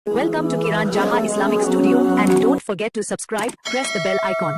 Welcome to Kiran Jaha Islamic Studio and don't forget to subscribe, press the bell icon.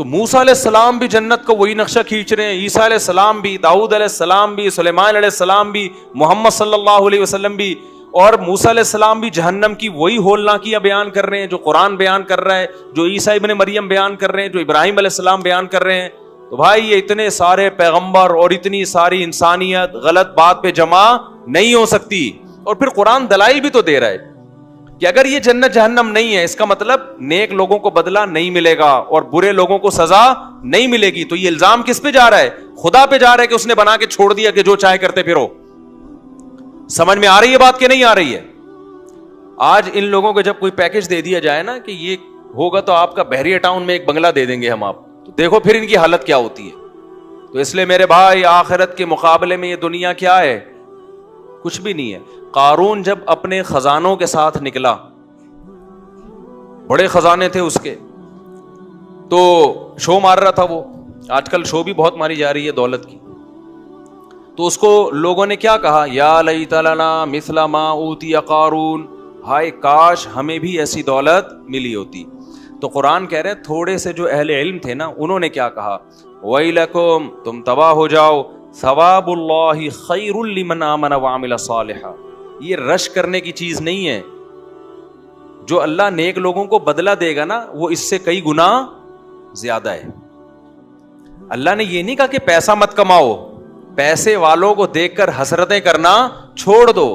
تو موسیٰ علیہ السلام بھی جنت کا وہی نقشہ کھینچ رہے ہیں, عیسیٰ علیہ السلام بھی, داؤد علیہ السلام بھی, سلیمان علیہ السلام بھی, محمد صلی اللہ علیہ وسلم بھی, اور موسیٰ علیہ السلام بھی جہنم کی وہی ہولناکیاں بیان کر رہے ہیں جو قرآن بیان کر رہا ہے, جو عیسیٰ ابن مریم بیان کر رہے ہیں, جو ابراہیم علیہ السلام بیان کر رہے ہیں. تو بھائی یہ اتنے سارے پیغمبر اور اتنی ساری انسانیت غلط بات پہ جمع نہیں ہو سکتی. اور پھر قرآن دلائل بھی تو دے رہا ہے کہ اگر یہ جنت جہنم نہیں ہے, اس کا مطلب نیک لوگوں کو بدلہ نہیں ملے گا اور برے لوگوں کو سزا نہیں ملے گی. تو یہ الزام کس پہ جا رہا ہے؟ خدا پہ جا رہا ہے کہ اس نے بنا کے چھوڑ دیا کہ جو چاہے کرتے پھرو. سمجھ میں آ رہی ہے بات کہ نہیں آ رہی ہے؟ آج ان لوگوں کو جب کوئی پیکج دے دیا جائے نا کہ یہ ہوگا تو آپ کا بحریہ ٹاؤن میں ایک بنگلہ دے دیں گے ہم آپ, تو دیکھو پھر ان کی حالت کیا ہوتی ہے. تو اس لیے میرے بھائی آخرت کے مقابلے میں یہ دنیا کیا ہے؟ کچھ بھی نہیں ہے. قارون جب اپنے خزانوں کے ساتھ نکلا, بڑے خزانے تھے اس کے, تو شو مار رہا تھا وہ. آج کل شو بھی بہت ماری جا رہی ہے دولت کی. تو اس کو لوگوں نے کیا کہا؟ یا لیت لنا مثل ما اوتی قارون, ہائے کاش ہمیں بھی ایسی دولت ملی ہوتی. تو قرآن کہہ رہے تھوڑے سے جو اہل علم تھے نا, انہوں نے کیا کہا؟ ویلکم, تم تباہ ہو جاؤ, ثواب اللہ خیر لمن آمن وعمل صالحا. یہ رش کرنے کی چیز نہیں ہے. جو اللہ نیک لوگوں کو بدلہ دے گا نا, وہ اس سے کئی گنا زیادہ ہے. اللہ نے یہ نہیں کہا کہ پیسہ مت کماؤ, پیسے والوں کو دیکھ کر حسرتیں کرنا چھوڑ دو.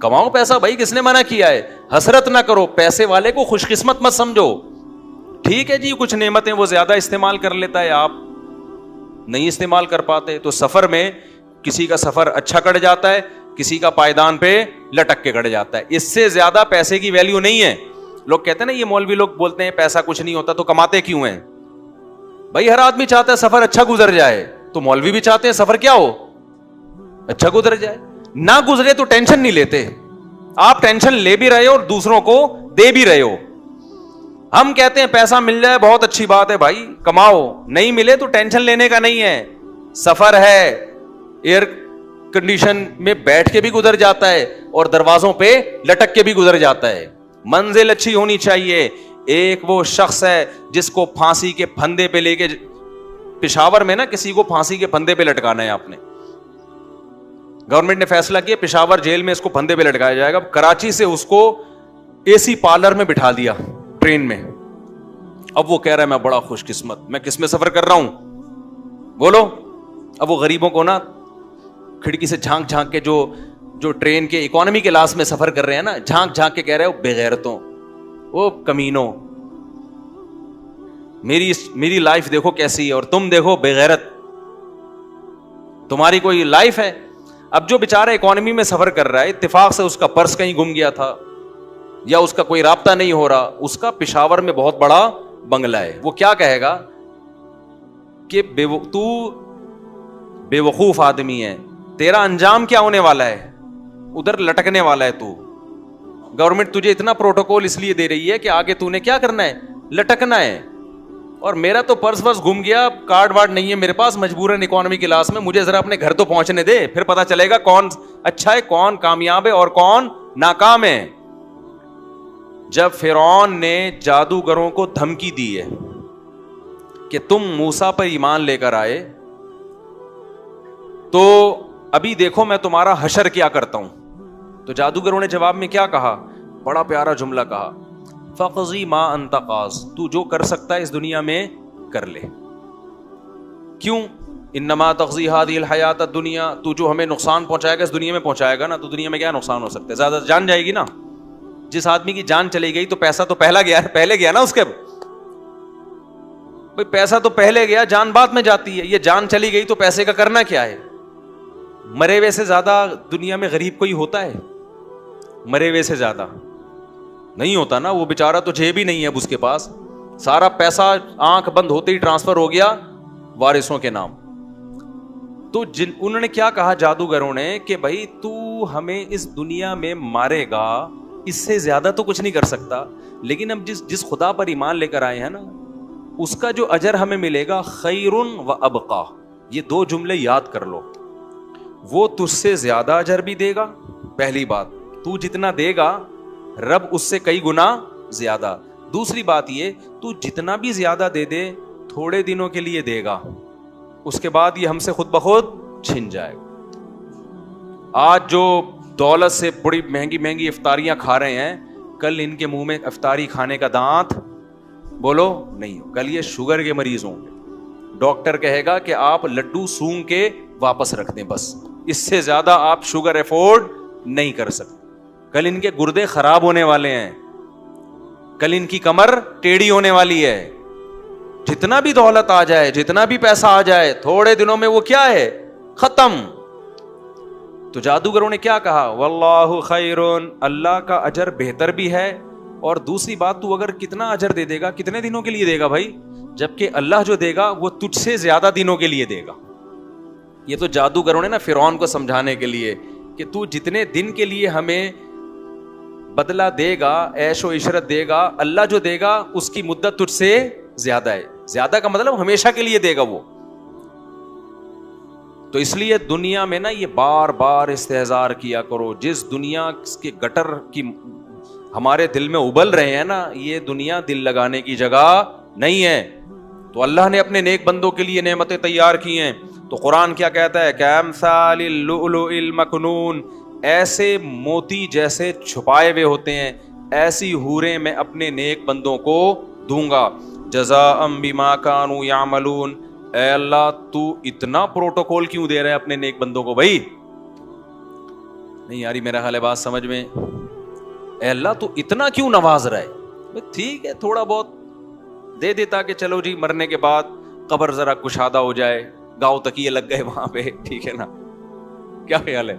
کماؤ پیسہ بھائی, کس نے منع کیا ہے؟ حسرت نہ کرو, پیسے والے کو خوش قسمت مت سمجھو. ٹھیک ہے جی, کچھ نعمتیں وہ زیادہ استعمال کر لیتا ہے, آپ نہیں استعمال کر پاتے. تو سفر میں کسی کا سفر اچھا کٹ جاتا ہے, کسی کا پائیدان پہ لٹک کے کٹ جاتا ہے. اس سے زیادہ پیسے کی ویلیو نہیں ہے. لوگ کہتے ہیں نا, یہ مولوی لوگ بولتے ہیں پیسہ کچھ نہیں ہوتا, تو کماتے کیوں ہیں؟ بھائی ہر آدمی چاہتا ہے سفر اچھا گزر جائے, تو مولوی بھی چاہتے ہیں سفر کیا ہو؟ اچھا گزر جائے. نہ گزرے تو ٹینشن نہیں لیتے. آپ ٹینشن لے بھی رہے ہو اور دوسروں کو دے بھی رہے ہو. ہم کہتے ہیں پیسہ مل جائے بہت اچھی بات ہے بھائی, کماؤ, نہیں ملے تو ٹینشن لینے کا نہیں ہے. سفر ہے, ایئر کنڈیشن میں بیٹھ کے بھی گزر جاتا ہے اور دروازوں پہ لٹک کے بھی گزر جاتا ہے. منزل اچھی ہونی چاہیے. ایک وہ شخص ہے جس کو پھانسی کے پھندے پہ لے کے, پشاور میں نا کسی کو پھانسی کے پھندے پہ لٹکانا ہے آپ نے, گورنمنٹ نے فیصلہ کیا پشاور جیل میں اس کو پھندے پہ لٹکایا جائے گا. کراچی سے اس کو اے سی پارلر میں بٹھا دیا ٹرین میں. اب وہ کہہ رہا ہے میں بڑا خوش قسمت, میں کس میں سفر کر رہا ہوں بولو. اب وہ غریبوں کو نا کھڑکی سے جھانک جھانک کے, جو ٹرین کے اکانومی کلاس میں سفر کر رہے ہیں نا, جھانک جھانک کے کہہ رہے ہیں بے غیرتوں, وہ کمینوں, میری لائف دیکھو کیسی ہے اور تم دیکھو بے غیرت, تمہاری کوئی لائف ہے؟ اب جو بیچارہ اکانومی میں سفر کر رہا ہے, اتفاق سے اس کا پرس کہیں گم گیا تھا یا اس کا کوئی رابطہ نہیں ہو رہا, اس کا پشاور میں بہت بڑا بنگلہ ہے, وہ کیا کہے گا کہ تو بے وقوف آدمی ہے, تیرا انجام کیا ہونے والا ہے؟ ادھر لٹکنے والا ہے تو. گورنمنٹ تجھے اتنا پروٹوکول اس لیے دے رہی ہے کہ آگے تو نے کیا کرنا ہے؟ لٹکنا ہے. اور میرا تو پرس ورس گم گیا, کارڈ وارڈ نہیں ہے میرے پاس, مجبوراً اکانومی کلاس میں, مجھے ذرا اپنے گھر تو پہنچنے دے, پھر پتا چلے گا کون اچھا ہے, کون کامیاب ہے اور کون ناکام ہے. جب فرعون نے جادوگروں کو دھمکی دی ہے کہ تم موسیٰ پر ایمان لے کر آئے تو ابھی دیکھو میں تمہارا حشر کیا کرتا ہوں, تو جادوگروں نے جواب میں کیا کہا؟ بڑا پیارا جملہ کہا, فقضی ما انت قاض, تو جو کر سکتا ہے اس دنیا میں کر لے. کیوں؟ انما تقضی هذه الحیات الدنیا, تو جو ہمیں نقصان پہنچائے گا اس دنیا میں پہنچائے گا نا, تو دنیا میں کیا نقصان ہو سکتا ہے؟ زیادہ جان جائے گی نا. جس آدمی کی جان چلی گئی تو پیسہ تو پہلے گیا نا اس کے, بھئی پیسہ تو پہلے گیا, جان بعد میں جاتی ہے. یہ جان چلی گئی تو پیسے کا کرنا کیا ہے؟ مرے ہوئے سے زیادہ دنیا میں غریب کوئی ہوتا ہے؟ مرے ہوئے سے زیادہ نہیں ہوتا نا. وہ بیچارہ تو جیب ہی نہیں ہے اب اس کے پاس, سارا پیسہ آنکھ بند ہوتے ہی ٹرانسفر ہو گیا وارثوں کے نام. تو انہوں نے کیا کہا جادوگروں نے کہ بھائی تو ہمیں اس دنیا میں مارے گا, اس سے زیادہ تو کچھ نہیں کر سکتا, لیکن ہم جس خدا پر ایمان لے کر آئے ہیں نا, اس کا جو اجر ہمیں ملے گا خیر و ابقا. یہ دو جملے یاد کر لو. وہ تجھ سے زیادہ اجر بھی دے گا, پہلی بات, تو جتنا دے گا رب اس سے کئی گنا زیادہ. دوسری بات یہ, تو جتنا بھی زیادہ دے دے تھوڑے دنوں کے لیے دے گا, اس کے بعد یہ ہم سے خود بخود چھن جائے گا. آج جو دولت سے بڑی مہنگی مہنگی افطاریاں کھا رہے ہیں, کل ان کے منہ میں افطاری کھانے کا دانت بولو نہیں ہو, کل یہ شوگر کے مریض ہوں گے. ڈاکٹر کہے گا کہ آپ لڈو سونگ کے واپس رکھ دیں, بس اس سے زیادہ آپ شوگر افورڈ نہیں کر سکتے. کل ان کے گردے خراب ہونے والے ہیں, کل ان کی کمر ٹیڑھی ہونے والی ہے. جتنا بھی دولت آ جائے, جتنا بھی پیسہ آ جائے, تھوڑے دنوں میں وہ کیا ہے, ختم. تو جادوگروں نے کیا کہا, واللہ خیرون, اللہ کا اجر بہتر بھی ہے. اور دوسری بات, تو اگر کتنا اجر دے دے گا, کتنے دنوں کے لیے دے گا بھائی, جبکہ اللہ جو دے گا وہ تجھ سے زیادہ دنوں کے لیے دے گا. یہ تو جادوگروں نے نا فرعون کو سمجھانے کے لیے کہ تو جتنے دن کے لیے ہمیں بدلہ دے گا, عیش و عشرت دے گا, اللہ جو دے گا اس کی مدت تجھ سے زیادہ ہے. زیادہ کا مطلب ہمیشہ کے لیے دے گا وہ. تو اس لیے دنیا میں نا یہ بار بار استحضار کیا کرو, جس دنیا کے گٹر کی ہمارے دل میں ابل رہے ہیں نا, یہ دنیا دل لگانے کی جگہ نہیں ہے. تو اللہ نے اپنے نیک بندوں کے لیے نعمتیں تیار کی ہیں. تو قرآن کیا کہتا ہے, کامثال اللؤلؤ المکنون, ایسے موتی جیسے چھپائے ہوئے ہوتے ہیں, ایسی حوریں میں اپنے نیک بندوں کو دوں گا. جزاء بما كانوا يعملون, اے اللہ تو اتنا پروٹوکول کیوں دے رہے ہیں اپنے نیک بندوں کو بھائی؟ نہیں یاری میرا خیال ہے بات سمجھ میں. اے اللہ تو اتنا کیوں نواز رہا ہے؟ ٹھیک ہے تھوڑا بہت دے دیتا کہ چلو جی مرنے کے بعد قبر ذرا کشادہ ہو جائے, گاؤں تکیے لگ گئے وہاں پہ, ٹھیک ہے نا, کیا خیال ہے؟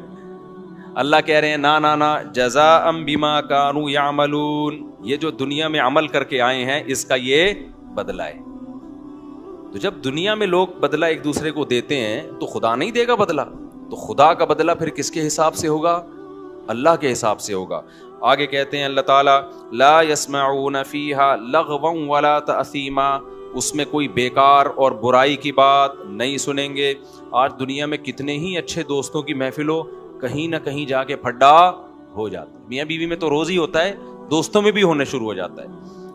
اللہ کہہ رہے ہیں نا نا نا, جزاء بما كانوا يعملون, یہ جو دنیا میں عمل کر کے آئے ہیں اس کا یہ بدلہ ہے. تو جب دنیا میں لوگ بدلہ ایک دوسرے کو دیتے ہیں تو خدا نہیں دے گا بدلہ, تو خدا کا بدلہ پھر کس کے حساب سے ہوگا؟ اللہ کے حساب سے ہوگا. آگے کہتے ہیں اللہ تعالیٰ, لا يسمعون فیہا لغوا ولا تأثیما, اس میں کوئی بیکار اور برائی کی بات نہیں سنیں گے. آج دنیا میں کتنے ہی اچھے دوستوں کی محفل ہو, کہیں نہ کہیں جا کے پھڈا ہو جاتا ہے. میاں بیوی میں تو روز ہی ہوتا ہے, دوستوں میں بھی ہونے شروع ہو جاتا ہے.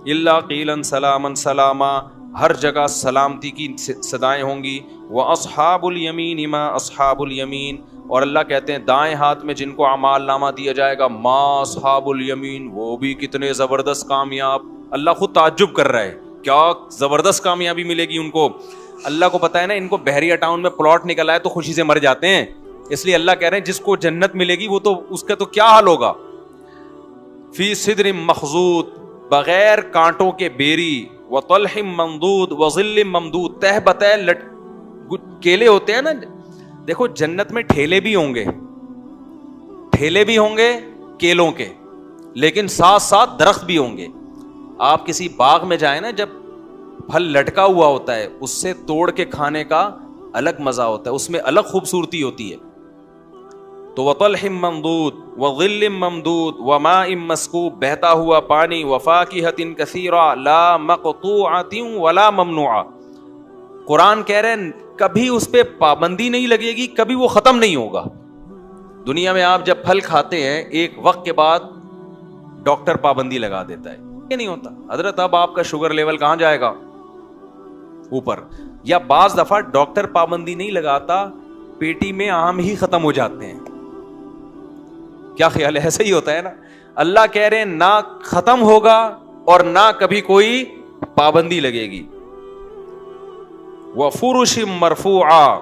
الا قیلا سلاما سلاما, ہر جگہ سلامتی کی صدائیں ہوں گی. واصحاب الیمین ما اصحاب الیمین, اور اللہ کہتے ہیں دائیں ہاتھ میں جن کو اعمال نامہ دیا جائے گا, ما اصحاب الیمین, وہ بھی کتنے زبردست کامیاب. اللہ خود تعجب کر رہا ہے, کیا زبردست کامیابی ملے گی ان کو. اللہ کو پتا ہے نا ان کو بحریہ ٹاؤن میں پلاٹ نکل آئے تو خوشی سے مر جاتے ہیں, اس لیے اللہ کہہ رہے ہیں جس کو جنت ملے گی وہ تو اس کا تو کیا حال ہوگا. فی صدر مخضود, بغیر کانٹوں کے بیری, وطلح ممدود وظل ممدود, تہ بتہ کیلے ہوتے ہیں نا. دیکھو جنت میں ٹھیلے بھی ہوں گے, ٹھیلے بھی ہوں گے کیلوں کے, لیکن ساتھ ساتھ درخت بھی ہوں گے. آپ کسی باغ میں جائیں نا, جب پھل لٹکا ہوا ہوتا ہے اس سے توڑ کے کھانے کا الگ مزہ ہوتا ہے, اس میں الگ خوبصورتی ہوتی ہے. تو وطلح ممدود وظل ممدود وماء مسکوب, بہتا ہوا پانی, وفاکہۃ کثیرہ لا مقطوعۃ ولا ممنوعہ. قرآن کہہ رہے ہیں کبھی اس پہ پابندی نہیں لگے گی, کبھی وہ ختم نہیں ہوگا. دنیا میں آپ جب پھل کھاتے ہیں ایک وقت کے بعد ڈاکٹر پابندی لگا دیتا ہے, یہ نہیں ہوتا حضرت اب آپ کا شوگر لیول کہاں جائے گا, اوپر. یا بعض دفعہ ڈاکٹر پابندی نہیں لگاتا, پیٹی میں آم ہی ختم ہو جاتے ہیں. کیا خیال ہے, ایسا ہی ہوتا ہے نا. اللہ کہہ رہے ہیں نہ ختم ہوگا اور نہ کبھی کوئی پابندی لگے گی. وفرش مرفوعہ,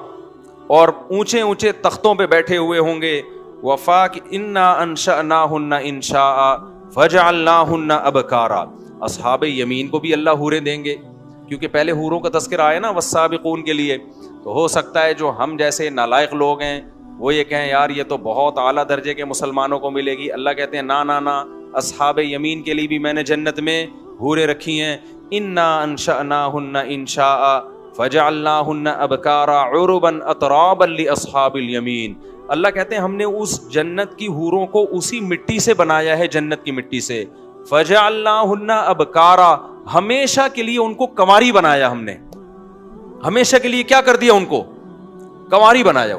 اور اونچے اونچے تختوں پہ بیٹھے ہوئے ہوں گے. وفاک انا انشأناہن انشاء فجعلناہن ابکارا, اصحاب یمین کو بھی اللہ حوریں دیں گے, کیونکہ پہلے حوروں کا تذکرہ آیا نا والسابقون کے لیے. تو ہو سکتا ہے جو ہم جیسے نالائق لوگ ہیں وہ یہ کہیں یار یہ تو بہت اعلیٰ درجے کے مسلمانوں کو ملے گی. اللہ کہتے ہیں نا نا نا, اصحاب یمین کے لیے بھی میں نے جنت میں حوریں رکھی ہیں. انا انشأناہن انشاء فجعلناہن ابکارا عربا اترابا لاصحاب الیمین. اللہ کہتے ہیں ہم نے اس جنت کی حوروں کو اسی مٹی سے بنایا ہے, جنت کی مٹی سے. فجعلناہن ابکارا, ہمیشہ کے لیے ان کو کنواری بنایا ہم نے, ہمیشہ کے لیے کیا کر دیا ان کو, کنواری بنایا.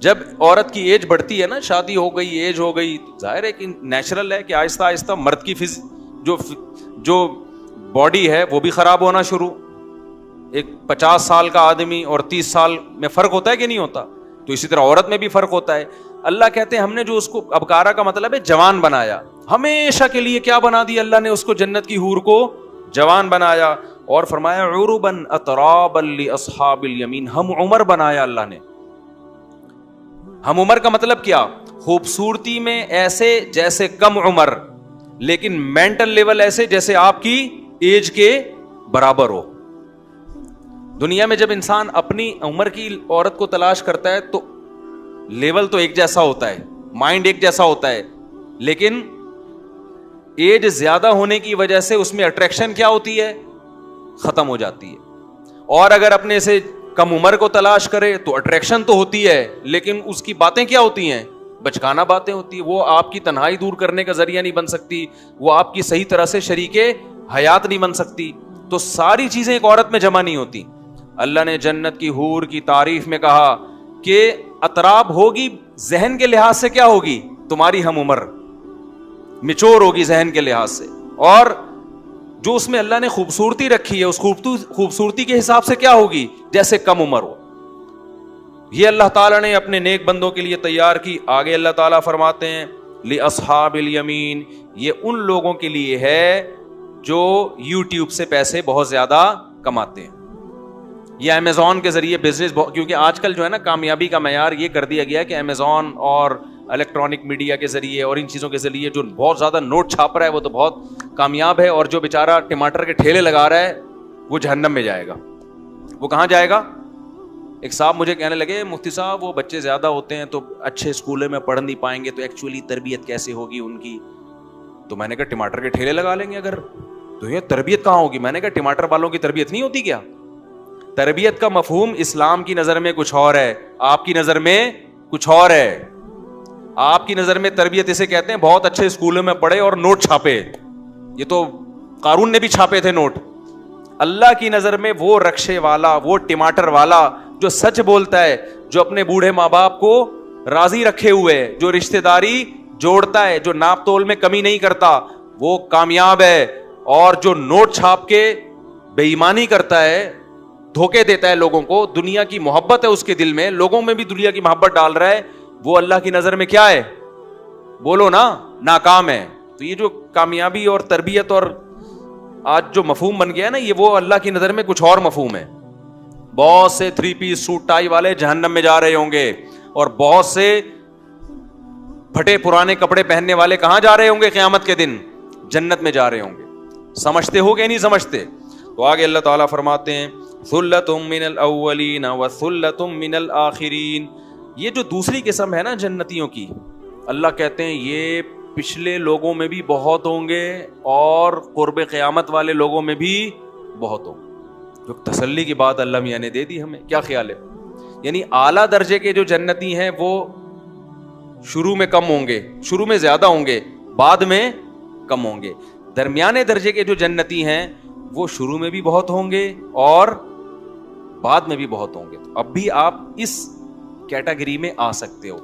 جب عورت کی ایج بڑھتی ہے نا, شادی ہو گئی, ایج ہو گئی, ظاہر ہے کہ نیچرل ہے کہ آہستہ آہستہ مرد کی جو باڈی ہے وہ بھی خراب ہونا شروع, ایک 50 سال کا آدمی اور 30 سال میں فرق ہوتا ہے کہ نہیں ہوتا؟ تو اسی طرح عورت میں بھی فرق ہوتا ہے. اللہ کہتے ہیں ہم نے جو اس کو، ابکارا کا مطلب ہے جوان بنایا، ہمیشہ کے لیے کیا بنا دیا اللہ نے اس کو، جنت کی حور کو جوان بنایا. اور فرمایا عرباً اترابا لاصحاب الیمین، ہم عمر بنایا اللہ نے. ہم عمر کا مطلب کیا؟ خوبصورتی میں ایسے جیسے کم عمر، لیکن مینٹل لیول ایسے جیسے آپ کی ایج کے برابر ہو. دنیا میں جب انسان اپنی عمر کی عورت کو تلاش کرتا ہے تو لیول تو ایک جیسا ہوتا ہے، مائنڈ ایک جیسا ہوتا ہے، لیکن ایج زیادہ ہونے کی وجہ سے اس میں اٹریکشن کیا ہوتی ہے؟ ختم ہو جاتی ہے. اور اگر اپنے سے کم عمر کو تلاش کرے تو اٹریکشن تو ہوتی ہے، لیکن اس کی باتیں کیا ہوتی ہیں؟ بچکانہ باتیں ہوتی ہیں. وہ آپ کی تنہائی دور کرنے کا ذریعہ نہیں بن سکتی، وہ آپ کی صحیح طرح سے شریک حیات نہیں بن سکتی. تو ساری چیزیں ایک عورت میں جمع نہیں ہوتی. اللہ نے جنت کی حور کی تعریف میں کہا کہ اطراب ہوگی، ذہن کے لحاظ سے کیا ہوگی؟ تمہاری ہم عمر، میچور ہوگی ذہن کے لحاظ سے. اور جو اس میں اللہ نے خوبصورتی رکھی ہے اس خوبصورتی کے حساب سے کیا ہوگی؟ جیسے کم عمر ہو. یہ اللہ تعالیٰ نے اپنے نیک بندوں کے لیے تیار کی. آگے اللہ تعالیٰ فرماتے ہیں لأصحاب الیمین، یہ ان لوگوں کے لیے ہے جو یوٹیوب سے پیسے بہت زیادہ کماتے ہیں. یہ امیزون کے ذریعے بزنس، کیونکہ آج کل جو ہے نا کامیابی کا معیار یہ کر دیا گیا ہے کہ امیزون اور الیکٹرانک میڈیا کے ذریعے اور ان چیزوں کے ذریعے جو بہت زیادہ نوٹ چھاپ رہا ہے وہ تو بہت کامیاب ہے، اور جو بیچارہ ٹماٹر کے ٹھیلے لگا رہا ہے وہ جہنم میں جائے گا. وہ کہاں جائے گا؟ ایک صاحب مجھے کہنے لگے مفتی صاحب وہ بچے زیادہ ہوتے ہیں تو اچھے اسکولوں میں پڑھ نہیں پائیں گے، تو ایکچولی تربیت کیسے ہوگی ان کی؟ تو میں نے کہا ٹماٹر کے ٹھیلے لگا لیں گے اگر، تو یہ تربیت کہاں ہوگی؟ میں نے کہا ٹماٹر والوں کی تربیت نہیں ہوتی کیا؟ تربیت کا مفہوم اسلام کی نظر میں کچھ اور ہے، آپ کی نظر میں کچھ اور ہے. آپ کی نظر میں تربیت اسے کہتے ہیں بہت اچھے اسکولوں میں پڑھے اور نوٹ چھاپے. یہ تو قارون نے بھی چھاپے تھے نوٹ. اللہ کی نظر میں وہ رکشے والا، وہ ٹماٹر والا جو سچ بولتا ہے، جو اپنے بوڑھے ماں باپ کو راضی رکھے ہوئے، جو رشتہ داری جوڑتا ہے، جو ناپ تول میں کمی نہیں کرتا، وہ کامیاب ہے. اور جو نوٹ چھاپ کے بے ایمانی کرتا ہے، دھوکے دیتا ہے لوگوں کو، دنیا کی محبت ہے اس کے دل میں، لوگوں میں بھی دنیا کی محبت ڈال رہا ہے، وہ اللہ کی نظر میں کیا ہے؟ بولو نا، ناکام ہے. تو یہ جو کامیابی اور تربیت اور آج جو مفہوم بن گیا ہے نا، یہ وہ اللہ کی نظر میں کچھ اور مفہوم ہے. بہت سے 3 پیس سوٹ ٹائی والے جہنم میں جا رہے ہوں گے، اور بہت سے پھٹے پرانے کپڑے پہننے والے کہاں جا رہے ہوں گے؟ قیامت کے دن جنت میں جا رہے ہوں گے. سمجھتے ہو گے نہیں سمجھتے؟ تو آگے اللہ تعالیٰ فرماتے ہیں ثلۃ من الاولین وثلۃ من الاخرین. یہ جو دوسری قسم ہے نا جنتیوں کی، اللہ کہتے ہیں یہ پچھلے لوگوں میں بھی بہت ہوں گے اور قرب قیامت والے لوگوں میں بھی بہت ہوں گے. جو تسلی کی بات اللہ میاں نے دے دی ہمیں. کیا خیال ہے؟ یعنی اعلیٰ درجے کے جو جنتی ہیں وہ شروع میں کم ہوں گے، شروع میں زیادہ ہوں گے، بعد میں کم ہوں گے. درمیانے درجے کے جو جنتی ہیں وہ شروع میں بھی بہت ہوں گے اور بعد میں بھی بہت ہوں گے. تو اب بھی آپ اس کیٹیگری میں آ سکتے ہو.